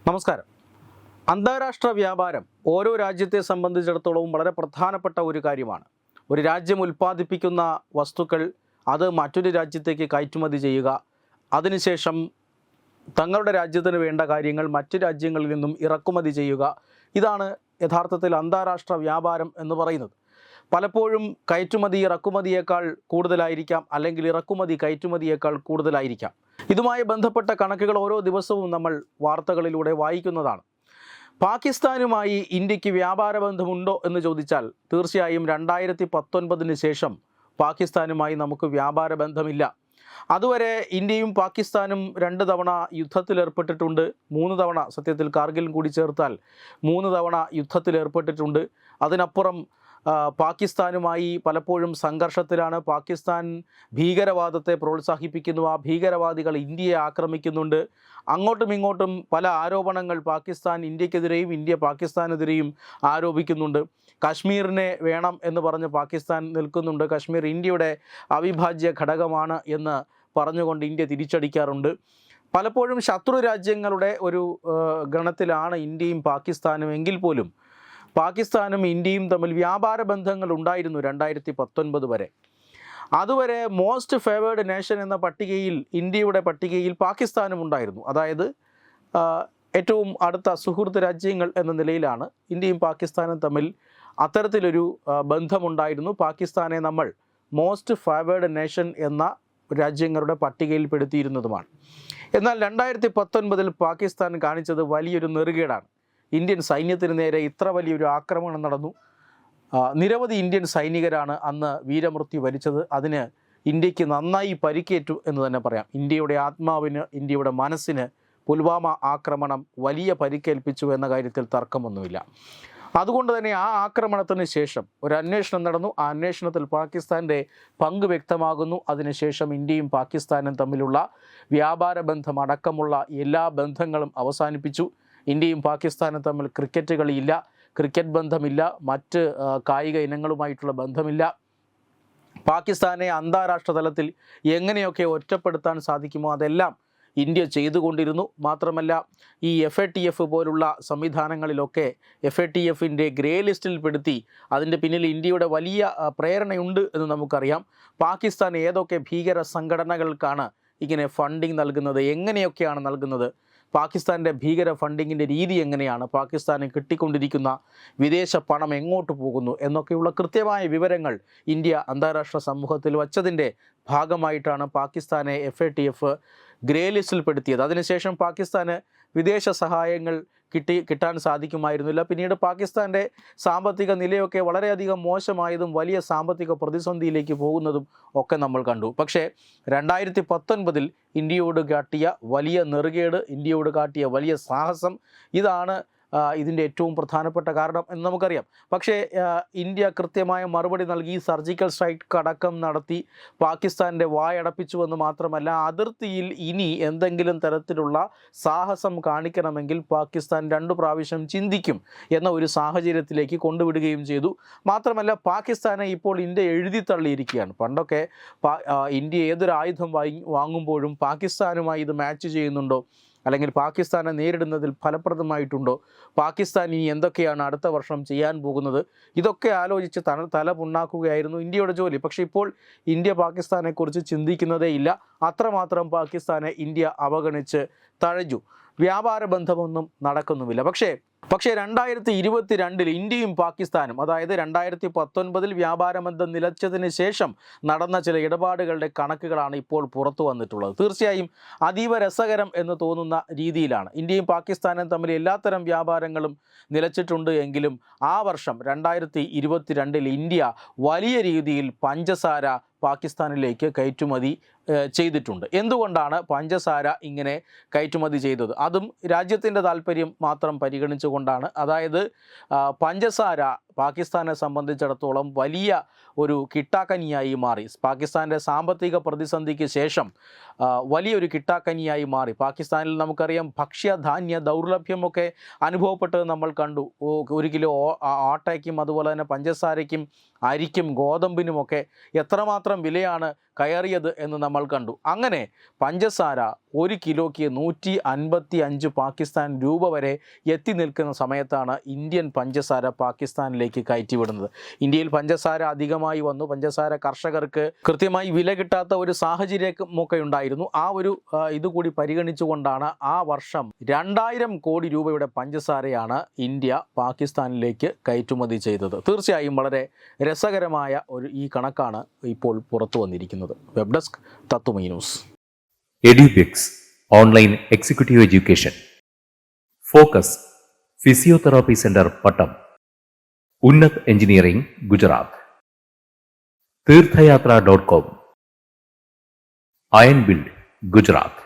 നമസ്കാരം. അന്താരാഷ്ട്ര വ്യാപാരം ഓരോ രാജ്യത്തെ സംബന്ധിച്ചിടത്തോളവും വളരെ പ്രധാനപ്പെട്ട ഒരു കാര്യമാണ്. ഒരു രാജ്യം ഉൽപ്പാദിപ്പിക്കുന്ന വസ്തുക്കൾ അത് മറ്റൊരു രാജ്യത്തേക്ക് കയറ്റുമതി ചെയ്യുക, അതിനുശേഷം തങ്ങളുടെ രാജ്യത്തിന് വേണ്ട കാര്യങ്ങൾ മറ്റു രാജ്യങ്ങളിൽ നിന്നും ഇറക്കുമതി ചെയ്യുക. ഇതാണ് യഥാർത്ഥത്തിൽ അന്താരാഷ്ട്ര വ്യാപാരം എന്ന് പറയുന്നത്. പലപ്പോഴും കയറ്റുമതി ഇറക്കുമതിയേക്കാൾ കൂടുതലായിരിക്കാം, അല്ലെങ്കിൽ ഇറക്കുമതി കയറ്റുമതിയേക്കാൾ കൂടുതലായിരിക്കാം. ഇതുമായി ബന്ധപ്പെട്ട കണക്കുകൾ ഓരോ ദിവസവും നമ്മൾ വാർത്തകളിലൂടെ വായിക്കുന്നതാണ്. പാകിസ്ഥാനുമായി ഇന്ത്യക്ക് വ്യാപാര ബന്ധമുണ്ടോ എന്ന് ചോദിച്ചാൽ തീർച്ചയായും 2019 ശേഷം പാകിസ്ഥാനുമായി നമുക്ക് വ്യാപാര ബന്ധമില്ല. അതുവരെ ഇന്ത്യയും പാകിസ്ഥാനും 2 തവണ യുദ്ധത്തിലേർപ്പെട്ടിട്ടുണ്ട്. 3 തവണ, സത്യത്തിൽ കാർഗിൽ കൂടി ചേർത്താൽ 3 തവണ യുദ്ധത്തിലേർപ്പെട്ടിട്ടുണ്ട്. അതിനപ്പുറം പാകിസ്ഥാനുമായി പലപ്പോഴും സംഘർഷത്തിലാണ്. പാകിസ്ഥാൻ ഭീകരവാദത്തെ പ്രോത്സാഹിപ്പിക്കുന്നു, ആ ഭീകരവാദികൾ ഇന്ത്യയെ ആക്രമിക്കുന്നുണ്ട്. അങ്ങോട്ടും ഇങ്ങോട്ടും പല ആരോപണങ്ങൾ പാകിസ്ഥാൻ ഇന്ത്യക്കെതിരെയും ഇന്ത്യ പാകിസ്ഥാനെതിരെയും ആരോപിക്കുന്നുണ്ട്. കാശ്മീരിനെ വേണം എന്ന് പറഞ്ഞ് പാകിസ്ഥാൻ നിൽക്കുന്നുണ്ട്. കാശ്മീർ ഇന്ത്യയുടെ അവിഭാജ്യ ഘടകമാണ് എന്ന് പറഞ്ഞുകൊണ്ട് ഇന്ത്യ തിരിച്ചടിക്കാറുണ്ട്. പലപ്പോഴും ശത്രു രാജ്യങ്ങളുടെ ഒരു ഗണത്തിലാണ് ഇന്ത്യയും പാകിസ്ഥാനും. എങ്കിൽ പോലും പാകിസ്ഥാനും ഇന്ത്യയും തമ്മിൽ വ്യാപാര ബന്ധങ്ങൾ ഉണ്ടായിരുന്നു 2019 വരെ. അതുവരെ മോസ്റ്റ് ഫേവേർഡ് നേഷൻ എന്ന പട്ടികയിൽ, ഇന്ത്യയുടെ പട്ടികയിൽ പാകിസ്ഥാനും ഉണ്ടായിരുന്നു. അതായത് ഏറ്റവും അടുത്ത സുഹൃത്ത് രാജ്യങ്ങൾ എന്ന നിലയിലാണ് ഇന്ത്യയും പാകിസ്ഥാനും തമ്മിൽ അത്തരത്തിലൊരു ബന്ധമുണ്ടായിരുന്നു. പാകിസ്ഥാനെ നമ്മൾ മോസ്റ്റ് ഫേവേർഡ് നേഷൻ എന്ന രാജ്യങ്ങളുടെ പട്ടികയിൽ പെടുത്തിയിരുന്നതുമാണ്. എന്നാൽ 2019 പാകിസ്ഥാൻ കാണിച്ചത് വലിയൊരു നെറുകേടാണ്. ഇന്ത്യൻ സൈന്യത്തിന് നേരെ ഇത്ര വലിയൊരു ആക്രമണം നടന്നു. നിരവധി ഇന്ത്യൻ സൈനികരാണ് അന്ന് വീരമൃത്യു വരിച്ചത്. അതിന് ഇന്ത്യക്ക് നന്നായി പരിക്കേറ്റു എന്ന് തന്നെ പറയാം. ഇന്ത്യയുടെ ആത്മാവിന്, ഇന്ത്യയുടെ മനസ്സിന് പുൽവാമ ആക്രമണം വലിയ പരിക്കേൽപ്പിച്ചു എന്ന കാര്യത്തിൽ തർക്കമൊന്നുമില്ല. അതുകൊണ്ട് തന്നെ ആ ആക്രമണത്തിന് ശേഷം ഒരു അന്വേഷണം നടന്നു. ആ അന്വേഷണത്തിൽ പാകിസ്ഥാൻ്റെ പങ്ക് വ്യക്തമാകുന്നു. അതിനുശേഷം ഇന്ത്യയും പാകിസ്ഥാനും തമ്മിലുള്ള വ്യാപാര ബന്ധം അടക്കമുള്ള എല്ലാ ബന്ധങ്ങളും അവസാനിപ്പിച്ചു. ഇന്ത്യയും പാകിസ്ഥാനും തമ്മിൽ ക്രിക്കറ്റ് കളിയില്ല, ക്രിക്കറ്റ് ബന്ധമില്ല, മറ്റ് കായിക ഇനങ്ങളുമായിട്ടുള്ള ബന്ധമില്ല. പാകിസ്ഥാനെ അന്താരാഷ്ട്ര തലത്തിൽ എങ്ങനെയൊക്കെ ഒറ്റപ്പെടുത്താൻ സാധിക്കുമോ അതെല്ലാം ഇന്ത്യ ചെയ്തുകൊണ്ടിരുന്നു. മാത്രമല്ല, ഈ FATF പോലുള്ള സംവിധാനങ്ങളിലൊക്കെ FATFിൻ്റെ ഗ്രേ ലിസ്റ്റിൽ പെടുത്തി. അതിൻ്റെ പിന്നിൽ ഇന്ത്യയുടെ വലിയ പ്രേരണയുണ്ട് എന്ന് നമുക്കറിയാം. പാകിസ്ഥാൻ ഏതൊക്കെ ഭീകര സംഘടനകൾക്കാണ് ഇങ്ങനെ ഫണ്ടിങ് നൽകുന്നത്, എങ്ങനെയൊക്കെയാണ് നൽകുന്നത്, പാകിസ്ഥാൻ്റെ ഭീകര ഫണ്ടിങ്ങിൻ്റെ രീതി എങ്ങനെയാണ്, പാകിസ്ഥാന് കിട്ടിക്കൊണ്ടിരിക്കുന്ന വിദേശ പണം എങ്ങോട്ട് പോകുന്നു എന്നൊക്കെയുള്ള കൃത്യമായ വിവരങ്ങൾ ഇന്ത്യ അന്താരാഷ്ട്ര സമൂഹത്തിൽ വച്ചതിൻ്റെ ഭാഗമായിട്ടാണ് പാകിസ്ഥാനെ FATF ഗ്രേ ലിസ്റ്റിൽ പെടുത്തിയത്. അതിനുശേഷം പാകിസ്ഥാന് വിദേശ സഹായങ്ങൾ കിട്ടാൻ സാധിക്കുമായിരുന്നില്ല. പിന്നീട് പാകിസ്ഥാൻ്റെ സാമ്പത്തിക നിലയൊക്കെ വളരെയധികം മോശമായതും വലിയ സാമ്പത്തിക പ്രതിസന്ധിയിലേക്ക് പോകുന്നതും ഒക്കെ നമ്മൾ കണ്ടു. പക്ഷേ 2019 ഇന്ത്യയോട് കാട്ടിയ വലിയ നെറുകേട്, ഇന്ത്യയോട് കാട്ടിയ വലിയ സാഹസം, ഇതാണ് ഇതിൻ്റെ ഏറ്റവും പ്രധാനപ്പെട്ട കാരണം എന്ന് നമുക്കറിയാം. പക്ഷേ ഇന്ത്യ കൃത്യമായ മറുപടി നൽകി. സർജിക്കൽ സ്ട്രൈക്ക് അടക്കം നടത്തി പാകിസ്ഥാൻ്റെ വായടപ്പിച്ചുവെന്ന് മാത്രമല്ല, അതിർത്തിയിൽ ഇനി എന്തെങ്കിലും തരത്തിലുള്ള സാഹസം കാണിക്കണമെങ്കിൽ പാകിസ്ഥാൻ 2 പ്രാവശ്യം ചിന്തിക്കും എന്ന ഒരു സാഹചര്യത്തിലേക്ക് കൊണ്ടുവിടുകയും ചെയ്തു. മാത്രമല്ല, പാകിസ്ഥാനെ ഇപ്പോൾ ഇന്ത്യ എഴുതി തള്ളിയിരിക്കുകയാണ്. പണ്ടൊക്കെ ഇന്ത്യ ഏതൊരു ആയുധം വാങ്ങുമ്പോഴും പാകിസ്ഥാനുമായി ഇത് മാച്ച് ചെയ്യുന്നുണ്ടോ, അല്ലെങ്കിൽ പാകിസ്ഥാനെ നേരിടുന്നതിൽ ഫലപ്രദമായിട്ടുണ്ടോ, പാകിസ്ഥാൻ ഇനി എന്തൊക്കെയാണ് അടുത്ത വർഷം ചെയ്യാൻ പോകുന്നത്, ഇതൊക്കെ ആലോചിച്ച് തല പുണ്ണാക്കുകയായിരുന്നു ഇന്ത്യയുടെ ജോലി. പക്ഷേ ഇപ്പോൾ ഇന്ത്യ പാകിസ്ഥാനെക്കുറിച്ച് ചിന്തിക്കുന്നതേ ഇല്ല. അത്രമാത്രം പാകിസ്ഥാനെ ഇന്ത്യ അവഗണിച്ച് തഴഞ്ഞു. വ്യാപാര ബന്ധമൊന്നും നടക്കുന്നുമില്ല. പക്ഷേ 2022 ഇന്ത്യയും പാകിസ്ഥാനും, അതായത് 2019 വ്യാപാര ബന്ധം നിലച്ചതിന് ശേഷം നടന്ന ചില ഇടപാടുകളുടെ കണക്കുകളാണ് ഇപ്പോൾ പുറത്തു വന്നിട്ടുള്ളത്. തീർച്ചയായും അതീവ രസകരം എന്ന് തോന്നുന്ന രീതിയിലാണ്. ഇന്ത്യയും പാകിസ്ഥാനും തമ്മിൽ എല്ലാത്തരം വ്യാപാരങ്ങളും നിലച്ചിട്ടുണ്ട് എങ്കിലും ആ വർഷം 2022 ഇന്ത്യ വലിയ രീതിയിൽ പഞ്ചസാര പാകിസ്ഥാനിലേക്ക് കയറ്റുമതി ചെയ്തിട്ടുണ്ട്. എന്തുകൊണ്ടാണ് പഞ്ചസാര ഇങ്ങനെ കയറ്റുമതി ചെയ്തത്? അതും രാജ്യത്തിൻ്റെ താല്പര്യം മാത്രം പരിഗണിച്ചുകൊണ്ടാണ്. അതായത് പഞ്ചസാര പാകിസ്ഥാനെ സംബന്ധിച്ചിടത്തോളം വലിയ ഒരു കിട്ടാക്കനിയായി മാറി. പാകിസ്ഥാൻ്റെ സാമ്പത്തിക പ്രതിസന്ധിക്ക് ശേഷം വലിയൊരു കിട്ടാക്കനിയായി മാറി. പാകിസ്ഥാനിൽ നമുക്കറിയാം ഭക്ഷ്യധാന്യ ദൗർലഭ്യമൊക്കെ അനുഭവപ്പെട്ടത് നമ്മൾ കണ്ടു. 1 കിലോ ആട്ടയ്ക്കും അതുപോലെ തന്നെ പഞ്ചസാരയ്ക്കും അരിക്കും ഗോതമ്പിനുമൊക്കെ എത്രമാത്രം വിലയാണ് കയറിയത് എന്ന് നമ്മൾ കണ്ടു. അങ്ങനെ പഞ്ചസാര 1 കിലോയ്ക്ക് 155 പാകിസ്ഥാൻ രൂപ വരെ എത്തി നിൽക്കുന്ന സമയത്താണ് ഇന്ത്യൻ പഞ്ചസാര പാകിസ്ഥാനിലേക്ക് കയറ്റിവിടുന്നത്. ഇന്ത്യയിൽ പഞ്ചസാര അധികമായി വന്നു. പഞ്ചസാര കർഷകർക്ക് കൃത്യമായി വില കിട്ടാത്ത ഒരു സാഹചര്യമൊക്കെ ഉണ്ടായിരുന്നു. ആ ഒരു ഇതുകൂടി പരിഗണിച്ചുകൊണ്ടാണ് ആ വർഷം 2000 കോടി രൂപയുടെ പഞ്ചസാരയാണ് ഇന്ത്യ പാകിസ്ഥാനിലേക്ക് കയറ്റുമതി ചെയ്തത്. തീർച്ചയായും വളരെ രസകരമായ ഈ കണക്കാണ് ഇപ്പോൾ പുറത്തു വന്നിരിക്കുന്നത്. വെബ് ഡെസ്ക് തത്തുമൈ news. Edubix online executive education. Focus physiotherapy centre Pattom. Unnat engineering Gujarat. തീർത്ഥയാത്ര.com. Iron build Gujarat.